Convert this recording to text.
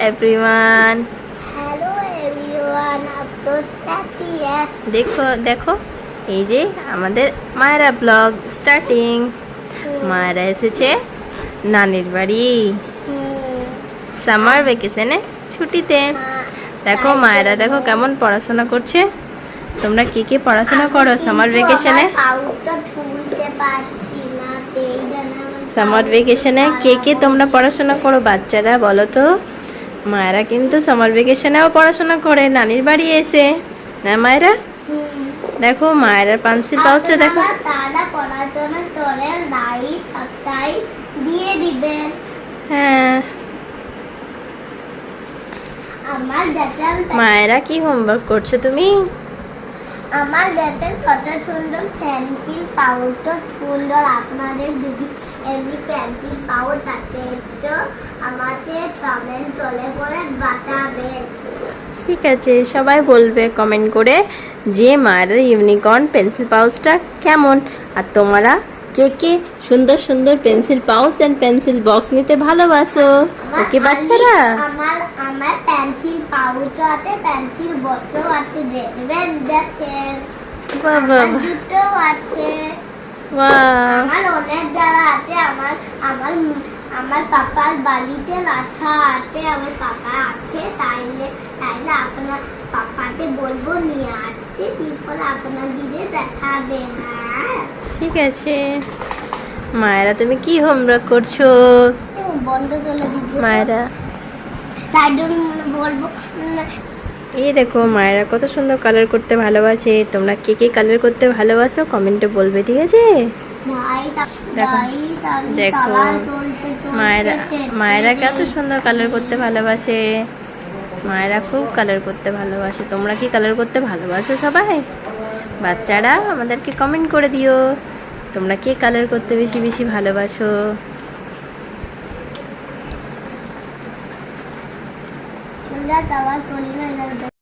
Everyone. Hello everyone, आप लोग कैसी है? देखो देखो এই যে আমাদের মায়েরা ব্লগ স্টার্টিং। মায়েরা এসেছে নানির বাড়ি সামার ভ্যাকেশনে ছুটিতে। দেখো মায়েরা দেখো কেমন পড়াশোনা করছে। তোমরা কি কি পড়াশোনা করো সামার ভ্যাকেশনে? সামার ভ্যাকেশনে কে কে তোমরা পড়াশোনা করো বাচ্চারা বলো তো? মায়েরা কিন্তু সামার ভ্যাকেশনেও পড়াশোনা করে নানির বাড়ি এসে। হ্যাঁ মায়েরা, দেখো মায়েরা পেন্সিল পাউচটা দেখো। তারা পড়াশোনা করে লাইট সপ্তাহে দিয়ে দিবেন। হ্যাঁ, আমার দেখেন মায়েরা কি হোমওয়ার্ক করছো তুমি? আমার দেখেন কত সুন্দর পেন্সিল পাউডার সুন্দর। আপনাদের যদি এমনি পেন্সিল পাউডার থাকে তো আমাদের কমেন্ট করে বাতাবেন। ঠিক আছে, সবাই বলবে কমেন্ট করে যে মায়ের ইউনিকর্ন পেন্সিল পাউচটা কেমন। আর তোমরা কে কে সুন্দর সুন্দর pencil pouch and pencil box নিতে ভালোবাসো? ওকে বাচ্চারা, আমার আমার পেন্সিল পাউডার আছে, পেন্সিল বক্সও আছে, দেখবেন দেখেন। বাহ বাহ দুটো আছে। বাহ, আমার অনেক জায়গা আছে। আমার আমার আমার পাপার বাড়িতে রাখা আছে। আমার পাপা আছে, তাইলে আপনার পাপাকে বলবো নিয়ে আসতে, তারপর আপনার দিদি দেখাবে। হ্যাঁ ঠিক আছে। মায়েরা তুমি কি হোমওয়ার্ক করছো? বন্ধ করে দিদি মায়েরা তাই জন্য বলবো। এই দেখো মায়েরা কত সুন্দর কালার করতে ভালোবাসে। তোমরা কে কে কালার করতে ভালোবাসো কমেন্টে বলবে, ঠিক আছে? দেখো দেখো মায়েরা মায়েরা কত সুন্দর কালার করতে ভালোবাসে। মায়েরা খুব কালার করতে ভালোবাসে। তোমরা কি কালার করতে ভালোবাসো সবাই? বাচ্চারা আমাদেরকে কমেন্ট করে দিও তোমরা কে কালার করতে বেশি বেশি ভালোবাসো। আমরা